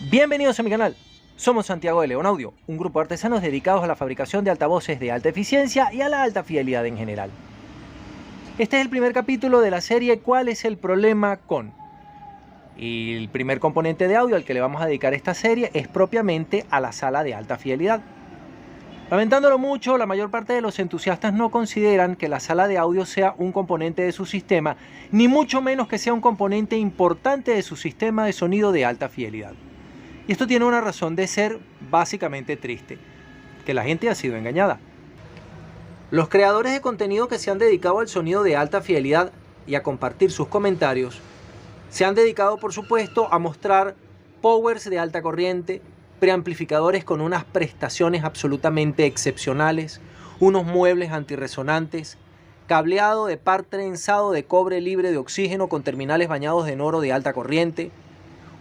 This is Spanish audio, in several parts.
Bienvenidos a mi canal. Somos Santiago de León Audio, un grupo de artesanos dedicados a la fabricación de altavoces de alta eficiencia y a la alta fidelidad en general. Este es el primer capítulo de la serie ¿Cuál es el problema con? Y el primer componente de audio al que le vamos a dedicar esta serie es propiamente a la sala de alta fidelidad. Lamentándolo mucho, la mayor parte de los entusiastas no consideran que la sala de audio sea un componente de su sistema, ni mucho menos que sea un componente importante de su sistema de sonido de alta fidelidad. Y esto tiene una razón de ser básicamente triste, que la gente ha sido engañada. Los creadores de contenido que se han dedicado al sonido de alta fidelidad y a compartir sus comentarios, se han dedicado por supuesto a mostrar powers de alta corriente, preamplificadores con unas prestaciones absolutamente excepcionales, unos muebles antirresonantes, cableado de par trenzado de cobre libre de oxígeno con terminales bañados en oro de alta corriente,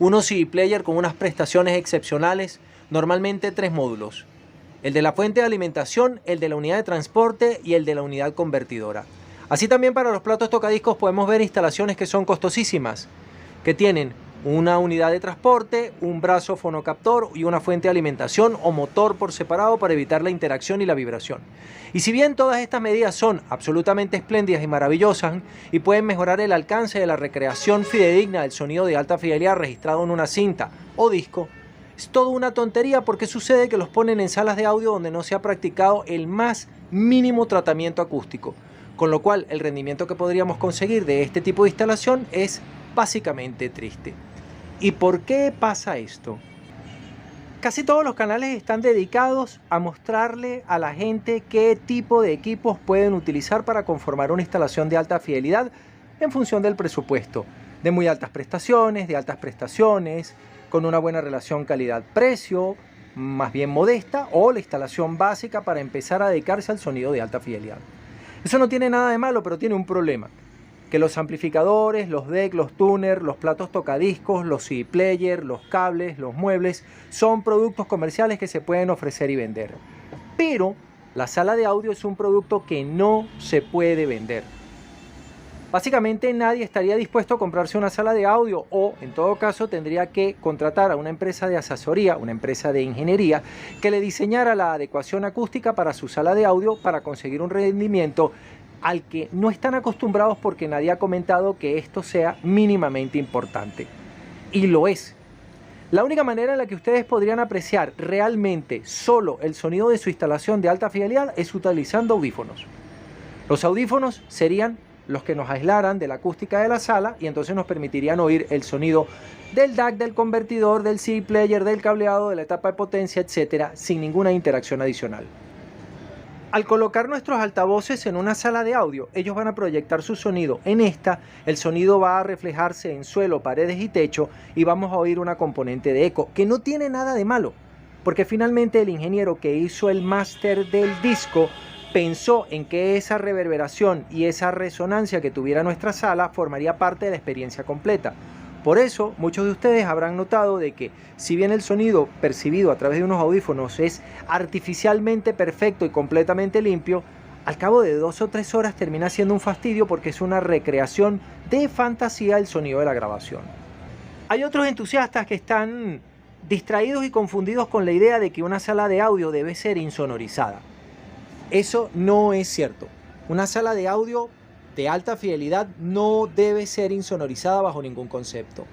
unos CD player con unas prestaciones excepcionales, normalmente 3 módulos, el de la fuente de alimentación, el de la unidad de transporte y el de la unidad convertidora. Así también para los platos tocadiscos podemos ver instalaciones que son costosísimas, que tienen una unidad de transporte, un brazo fonocaptor y una fuente de alimentación o motor por separado para evitar la interacción y la vibración. Y si bien todas estas medidas son absolutamente espléndidas y maravillosas y pueden mejorar el alcance de la recreación fidedigna del sonido de alta fidelidad registrado en una cinta o disco, es toda una tontería porque sucede que los ponen en salas de audio donde no se ha practicado el más mínimo tratamiento acústico, con lo cual el rendimiento que podríamos conseguir de este tipo de instalación es básicamente triste. ¿Y por qué pasa esto? Casi todos los canales están dedicados a mostrarle a la gente qué tipo de equipos pueden utilizar para conformar una instalación de alta fidelidad en función del presupuesto, de muy altas prestaciones, de altas prestaciones, con una buena relación calidad-precio, más bien modesta, o la instalación básica para empezar a dedicarse al sonido de alta fidelidad. Eso no tiene nada de malo, pero tiene un problema. Que los amplificadores, los decks, los tuners, los platos tocadiscos, los CD player, los cables, los muebles, son productos comerciales que se pueden ofrecer y vender. Pero la sala de audio es un producto que no se puede vender. Básicamente nadie estaría dispuesto a comprarse una sala de audio o, en todo caso, tendría que contratar a una empresa de asesoría, una empresa de ingeniería, que le diseñara la adecuación acústica para su sala de audio para conseguir un rendimiento al que no están acostumbrados porque nadie ha comentado que esto sea mínimamente importante. Y lo es. La única manera en la que ustedes podrían apreciar realmente solo el sonido de su instalación de alta fidelidad es utilizando audífonos. Los audífonos serían los que nos aislaran de la acústica de la sala y entonces nos permitirían oír el sonido del DAC, del convertidor, del CD player, del cableado, de la etapa de potencia, etcétera, sin ninguna interacción adicional. Al colocar nuestros altavoces en una sala de audio, ellos van a proyectar su sonido en esta, el sonido va a reflejarse en suelo, paredes y techo y vamos a oír una componente de eco, que no tiene nada de malo, porque finalmente el ingeniero que hizo el máster del disco pensó en que esa reverberación y esa resonancia que tuviera nuestra sala formaría parte de la experiencia completa. Por eso, muchos de ustedes habrán notado de que, si bien el sonido percibido a través de unos audífonos es artificialmente perfecto y completamente limpio, al cabo de 2 o 3 horas termina siendo un fastidio porque es una recreación de fantasía del sonido de la grabación. Hay otros entusiastas que están distraídos y confundidos con la idea de que una sala de audio debe ser insonorizada. Eso no es cierto. Una sala de audio de alta fidelidad no debe ser insonorizada bajo ningún concepto.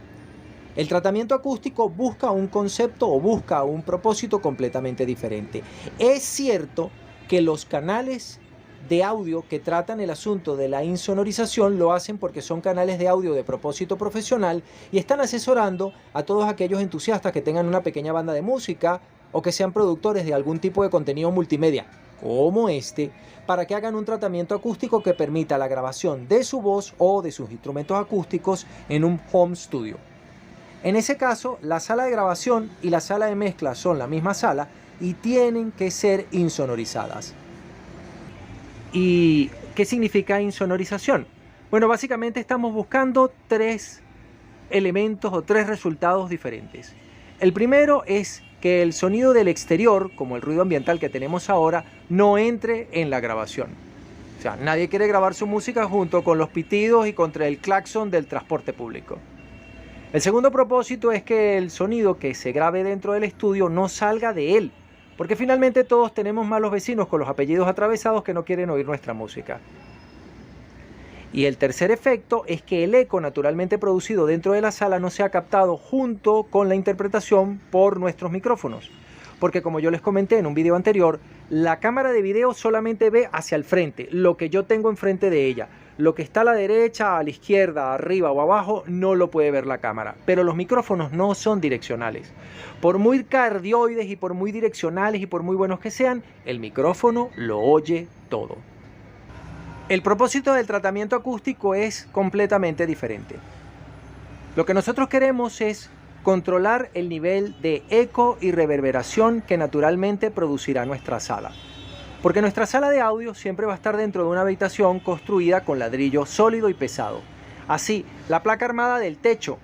El tratamiento acústico busca un concepto o busca un propósito completamente diferente. Es cierto que los canales de audio que tratan el asunto de la insonorización lo hacen porque son canales de audio de propósito profesional y están asesorando a todos aquellos entusiastas que tengan una pequeña banda de música o que sean productores de algún tipo de contenido multimedia, como este, para que hagan un tratamiento acústico que permita la grabación de su voz o de sus instrumentos acústicos en un home studio. En ese caso, la sala de grabación y la sala de mezcla son la misma sala y tienen que ser insonorizadas. ¿Y qué significa insonorización? Bueno, básicamente estamos buscando 3 elementos o 3 resultados diferentes. El primero es que el sonido del exterior, como el ruido ambiental que tenemos ahora, no entre en la grabación. O sea, nadie quiere grabar su música junto con los pitidos y contra el claxon del transporte público. El segundo propósito es que el sonido que se grabe dentro del estudio no salga de él, porque finalmente todos tenemos malos vecinos con los apellidos atravesados que no quieren oír nuestra música. Y el tercer efecto es que el eco naturalmente producido dentro de la sala no sea captado junto con la interpretación por nuestros micrófonos. Porque como yo les comenté en un video anterior, la cámara de video solamente ve hacia el frente, lo que yo tengo enfrente de ella. Lo que está a la derecha, a la izquierda, arriba o abajo, no lo puede ver la cámara. Pero los micrófonos no son direccionales. Por muy cardioides y por muy direccionales y por muy buenos que sean, el micrófono lo oye todo. El propósito del tratamiento acústico es completamente diferente. Lo que nosotros queremos es controlar el nivel de eco y reverberación que naturalmente producirá nuestra sala. Porque nuestra sala de audio siempre va a estar dentro de una habitación construida con ladrillo sólido y pesado. Así, la placa armada del techo,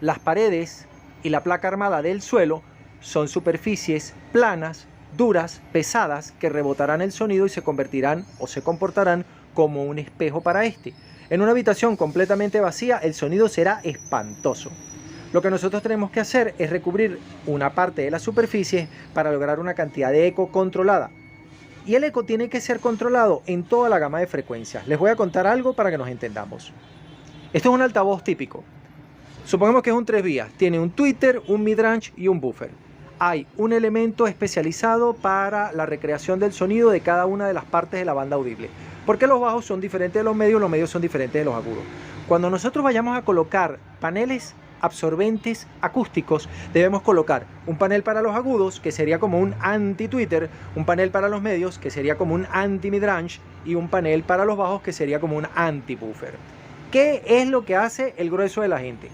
las paredes y la placa armada del suelo son superficies planas, duras, pesadas, que rebotarán el sonido y se convertirán o se comportarán como un espejo para este. En una habitación completamente vacía, el sonido será espantoso. Lo que nosotros tenemos que hacer es recubrir una parte de la superficie para lograr una cantidad de eco controlada. Y el eco tiene que ser controlado en toda la gama de frecuencias. Les voy a contar algo para que nos entendamos. Esto es un altavoz típico. Supongamos que es un 3 vías. Tiene un tweeter, un midrange y un buffer. Hay un elemento especializado para la recreación del sonido de cada una de las partes de la banda audible. Porque los bajos son diferentes de los medios son diferentes de los agudos. Cuando nosotros vayamos a colocar paneles absorbentes acústicos, debemos colocar un panel para los agudos, que sería como un anti-tweeter, un panel para los medios, que sería como un anti-midrange, y un panel para los bajos, que sería como un anti-buffer. ¿Qué es lo que hace el grueso de la gente?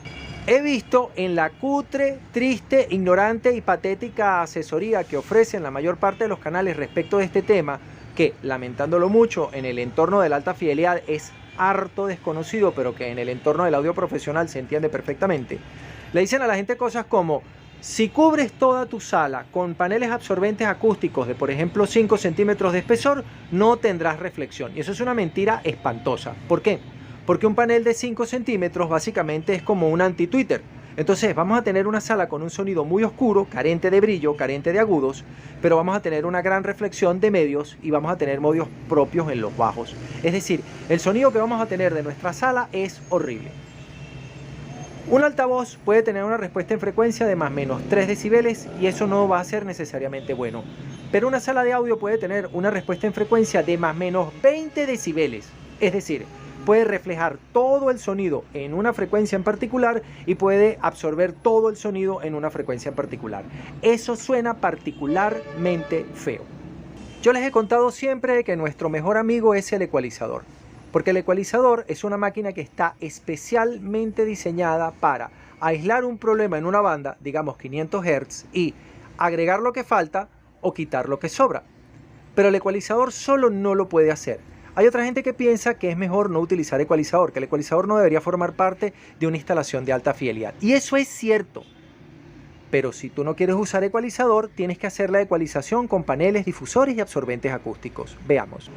He visto en la cutre, triste, ignorante y patética asesoría que ofrecen la mayor parte de los canales respecto de este tema, que, lamentándolo mucho, en el entorno de la alta fidelidad es harto desconocido, pero que en el entorno del audio profesional se entiende perfectamente. Le dicen a la gente cosas como: si cubres toda tu sala con paneles absorbentes acústicos de, por ejemplo, 5 centímetros de espesor, no tendrás reflexión. Y eso es una mentira espantosa. ¿Por qué? Porque un panel de 5 centímetros básicamente es como un anti-tweeter. Entonces vamos a tener una sala con un sonido muy oscuro, carente de brillo, carente de agudos, pero vamos a tener una gran reflexión de medios y vamos a tener medios propios en los bajos. Es decir, el sonido que vamos a tener de nuestra sala es horrible. Un altavoz puede tener una respuesta en frecuencia de más o menos 3 decibeles y eso no va a ser necesariamente bueno. Pero una sala de audio puede tener una respuesta en frecuencia de más o menos 20 decibeles. Es decir, puede reflejar todo el sonido en una frecuencia en particular y puede absorber todo el sonido en una frecuencia en particular. Eso suena particularmente feo. Yo les he contado siempre que nuestro mejor amigo es el ecualizador, porque el ecualizador es una máquina que está especialmente diseñada para aislar un problema en una banda, digamos 500 Hz, y agregar lo que falta o quitar lo que sobra. Pero el ecualizador solo no lo puede hacer. Hay otra gente que piensa que es mejor no utilizar ecualizador, que el ecualizador no debería formar parte de una instalación de alta fidelidad. Y eso es cierto. Pero si tú no quieres usar ecualizador, tienes que hacer la ecualización con paneles, difusores y absorbentes acústicos. Veamos.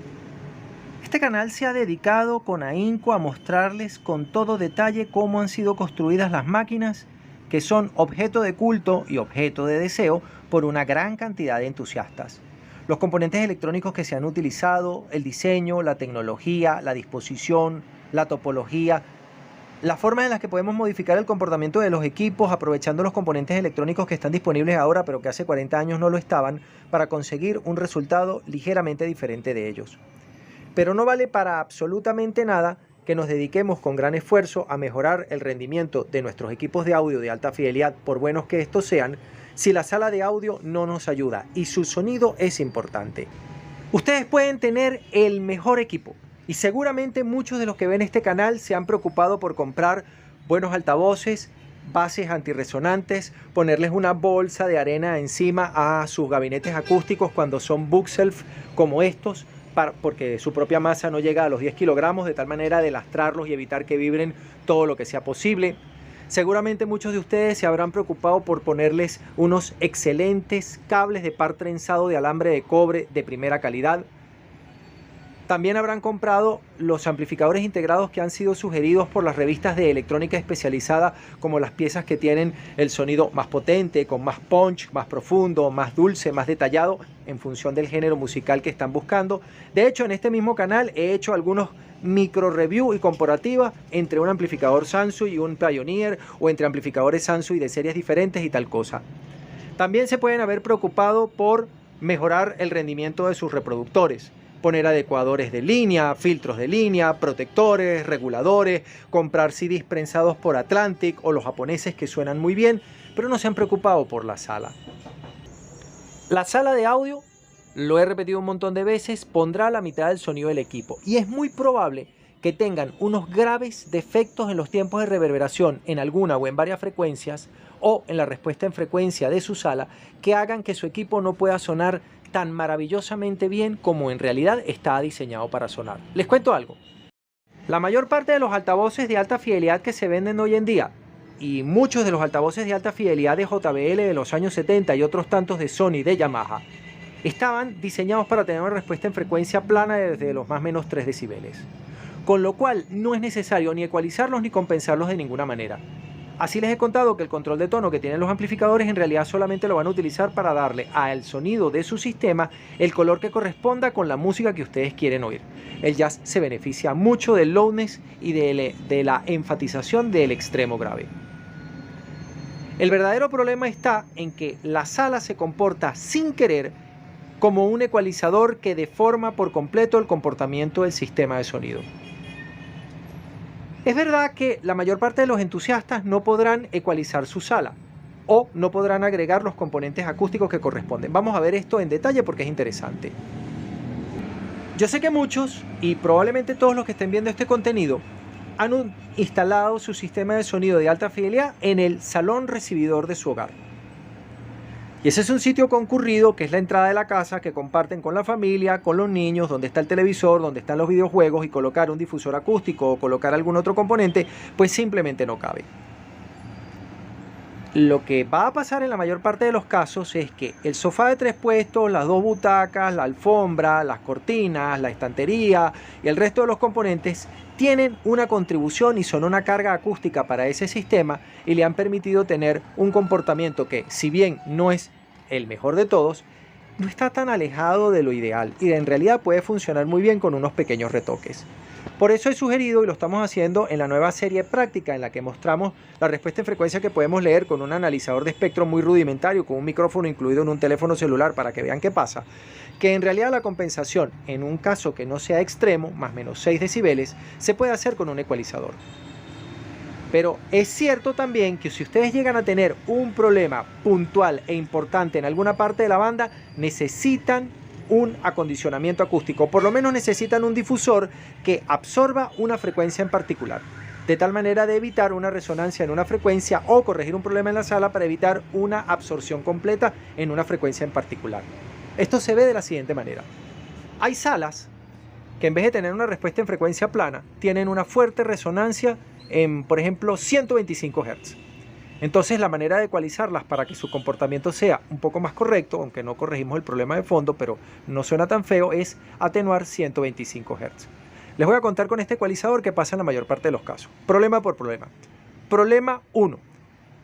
Este canal se ha dedicado con ahínco a mostrarles con todo detalle cómo han sido construidas las máquinas que son objeto de culto y objeto de deseo por una gran cantidad de entusiastas. Los componentes electrónicos que se han utilizado, el diseño, la tecnología, la disposición, la topología, las formas en las que podemos modificar el comportamiento de los equipos aprovechando los componentes electrónicos que están disponibles ahora pero que hace 40 años no lo estaban, para conseguir un resultado ligeramente diferente de ellos. Pero no vale para absolutamente nada que nos dediquemos con gran esfuerzo a mejorar el rendimiento de nuestros equipos de audio de alta fidelidad, por buenos que estos sean, si la sala de audio no nos ayuda y su sonido es importante. Ustedes pueden tener el mejor equipo y seguramente muchos de los que ven este canal se han preocupado por comprar buenos altavoces, bases antirresonantes, ponerles una bolsa de arena encima a sus gabinetes acústicos cuando son bookshelf como estos, porque su propia masa no llega a los 10 kilogramos, de tal manera de lastrarlos y evitar que vibren todo lo que sea posible. Seguramente muchos de ustedes se habrán preocupado por ponerles unos excelentes cables de par trenzado de alambre de cobre de primera calidad. También habrán comprado los amplificadores integrados que han sido sugeridos por las revistas de electrónica especializada, como las piezas que tienen el sonido más potente, con más punch, más profundo, más dulce, más detallado, en función del género musical que están buscando. De hecho, en este mismo canal he hecho algunos micro review y comparativa entre un amplificador Sansui y un Pioneer, o entre amplificadores Sansui de series diferentes y tal cosa. También se pueden haber preocupado por mejorar el rendimiento de sus reproductores, poner adecuadores de línea, filtros de línea, protectores, reguladores, comprar CDs prensados por Atlantic o los japoneses que suenan muy bien, pero no se han preocupado por la sala. La sala de audio, lo he repetido un montón de veces, pondrá la mitad del sonido del equipo y es muy probable que tengan unos graves defectos en los tiempos de reverberación en alguna o en varias frecuencias, o en la respuesta en frecuencia de su sala, que hagan que su equipo no pueda sonar tan maravillosamente bien como en realidad está diseñado para sonar. Les cuento algo. La mayor parte de los altavoces de alta fidelidad que se venden hoy en día, y muchos de los altavoces de alta fidelidad de JBL de los años 70 y otros tantos de Sony, de Yamaha, estaban diseñados para tener una respuesta en frecuencia plana desde los más o menos 3 decibeles. Con lo cual no es necesario ni ecualizarlos ni compensarlos de ninguna manera. Así les he contado que el control de tono que tienen los amplificadores en realidad solamente lo van a utilizar para darle al sonido de su sistema el color que corresponda con la música que ustedes quieren oír. El jazz se beneficia mucho del loudness y de la enfatización del extremo grave. El verdadero problema está en que la sala se comporta sin querer como un ecualizador que deforma por completo el comportamiento del sistema de sonido. Es verdad que la mayor parte de los entusiastas no podrán ecualizar su sala o no podrán agregar los componentes acústicos que corresponden. Vamos a ver esto en detalle porque es interesante. Yo sé que muchos, y probablemente todos los que estén viendo este contenido, han instalado su sistema de sonido de alta fidelidad en el salón recibidor de su hogar. Y ese es un sitio concurrido, que es la entrada de la casa, que comparten con la familia, con los niños, donde está el televisor, donde están los videojuegos, y colocar un difusor acústico o colocar algún otro componente, pues simplemente no cabe. Lo que va a pasar en la mayor parte de los casos es que el sofá de 3 puestos, las 2 butacas, la alfombra, las cortinas, la estantería y el resto de los componentes tienen una contribución y son una carga acústica para ese sistema, y le han permitido tener un comportamiento que, si bien no es el mejor de todos, no está tan alejado de lo ideal y en realidad puede funcionar muy bien con unos pequeños retoques. Por eso he sugerido, y lo estamos haciendo en la nueva serie práctica en la que mostramos la respuesta en frecuencia que podemos leer con un analizador de espectro muy rudimentario, con un micrófono incluido en un teléfono celular para que vean qué pasa, que en realidad la compensación, en un caso que no sea extremo, más o menos 6 decibeles, se puede hacer con un ecualizador. Pero es cierto también que si ustedes llegan a tener un problema puntual e importante en alguna parte de la banda, necesitan un acondicionamiento acústico, por lo menos necesitan un difusor que absorba una frecuencia en particular, de tal manera de evitar una resonancia en una frecuencia o corregir un problema en la sala para evitar una absorción completa en una frecuencia en particular. Esto se ve de la siguiente manera. Hay salas que en vez de tener una respuesta en frecuencia plana, tienen una fuerte resonancia en, por ejemplo, 125 Hz. Entonces la manera de ecualizarlas para que su comportamiento sea un poco más correcto, aunque no corregimos el problema de fondo, pero no suena tan feo, es atenuar 125 Hz. Les voy a contar con este ecualizador qué pasa en la mayor parte de los casos. Problema por problema. Problema 1.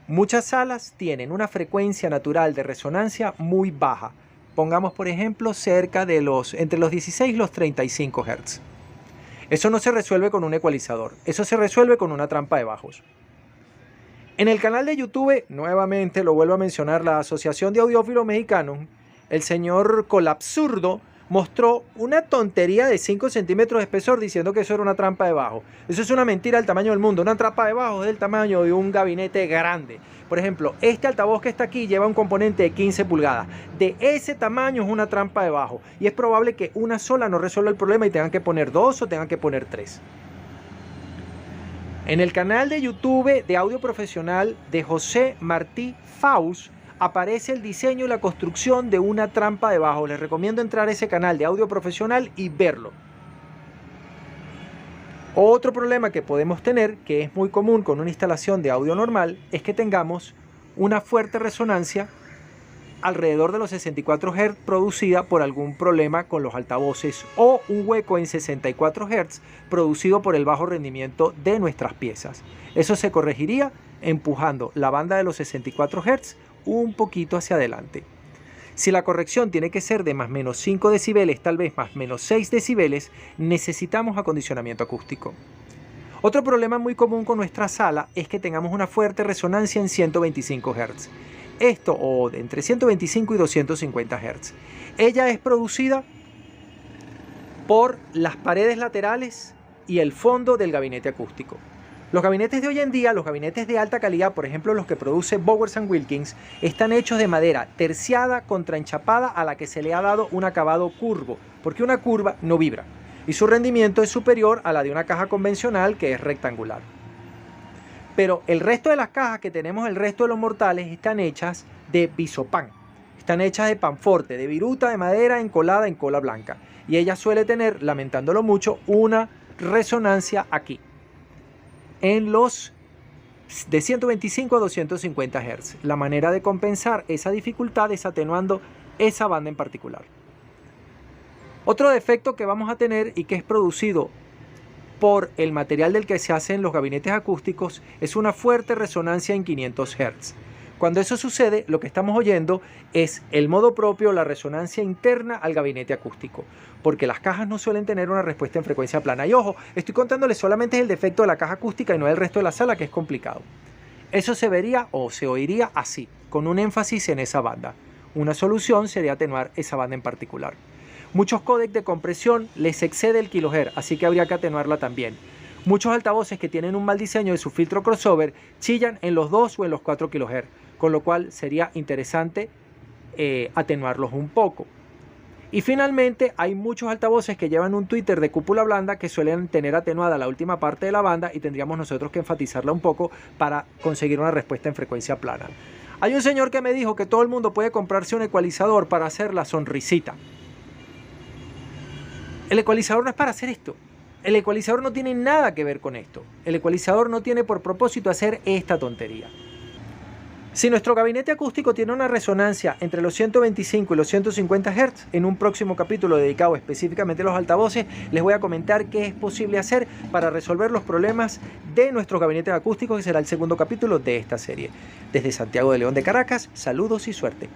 Muchas salas tienen una frecuencia natural de resonancia muy baja. Pongamos, por ejemplo, entre los 16 y los 35 Hz. Eso no se resuelve con un ecualizador, eso se resuelve con una trampa de bajos. En el canal de YouTube, nuevamente lo vuelvo a mencionar, la Asociación de Audiófilos Mexicanos, el señor Colapsurdo mostró una tontería de 5 centímetros de espesor diciendo que eso era una trampa de bajo. Eso es una mentira del tamaño del mundo. Una trampa de bajo es del tamaño de un gabinete grande. Por ejemplo, este altavoz que está aquí lleva un componente de 15 pulgadas. De ese tamaño es una trampa de bajo. Y es probable que una sola no resuelva el problema y tengan que poner 2 o tengan que poner 3. En el canal de YouTube de audio profesional de José Martí Faust aparece el diseño y la construcción de una trampa de bajo. Les recomiendo entrar a ese canal de audio profesional y verlo. Otro problema que podemos tener, que es muy común con una instalación de audio normal, es que tengamos una fuerte resonancia alrededor de los 64 Hz producida por algún problema con los altavoces o un hueco en 64 Hz producido por el bajo rendimiento de nuestras piezas. Eso se corregiría empujando la banda de los 64 Hz un poquito hacia adelante. Si la corrección tiene que ser de más o menos 5 decibeles, tal vez más o menos 6 decibeles, necesitamos acondicionamiento acústico. Otro problema muy común con nuestra sala es que tengamos una fuerte resonancia en 125 Hz. Esto, o de entre 125 y 250 Hz. Ella es producida por las paredes laterales y el fondo del gabinete acústico. Los gabinetes de hoy en día, los gabinetes de alta calidad, por ejemplo los que produce Bowers & Wilkins, están hechos de madera terciada contra enchapada a la que se le ha dado un acabado curvo, porque una curva no vibra, y su rendimiento es superior a la de una caja convencional que es rectangular. Pero el resto de las cajas que tenemos, el resto de los mortales, están hechas de bisopan, están hechas de panforte, de viruta de madera encolada en cola blanca, y ella suele tener, lamentándolo mucho, una resonancia aquí, en los de 125 a 250 Hz. La manera de compensar esa dificultad es atenuando esa banda en particular. Otro defecto que vamos a tener y que es producido por el material del que se hacen los gabinetes acústicos es una fuerte resonancia en 500 Hz. Cuando eso sucede, lo que estamos oyendo es el modo propio, la resonancia interna al gabinete acústico, porque las cajas no suelen tener una respuesta en frecuencia plana. Y ojo, estoy contándoles solamente el defecto de la caja acústica y no el resto de la sala, que es complicado. Eso se vería o se oiría así, con un énfasis en esa banda. Una solución sería atenuar esa banda en particular. Muchos códecs de compresión les excede el kilohertz, así que habría que atenuarla también. Muchos altavoces que tienen un mal diseño de su filtro crossover chillan en los 2 o en los 4 kHz, con lo cual sería interesante atenuarlos un poco. Y finalmente hay muchos altavoces que llevan un tweeter de cúpula blanda que suelen tener atenuada la última parte de la banda y tendríamos nosotros que enfatizarla un poco para conseguir una respuesta en frecuencia plana. Hay un señor que me dijo que todo el mundo puede comprarse un ecualizador para hacer la sonrisita. El ecualizador no es para hacer esto. El ecualizador no tiene nada que ver con esto. El ecualizador no tiene por propósito hacer esta tontería. Si nuestro gabinete acústico tiene una resonancia entre los 125 y los 150 Hz, en un próximo capítulo dedicado específicamente a los altavoces, les voy a comentar qué es posible hacer para resolver los problemas de nuestros gabinetes acústicos, que será el segundo capítulo de esta serie. Desde Santiago de León de Caracas, saludos y suerte.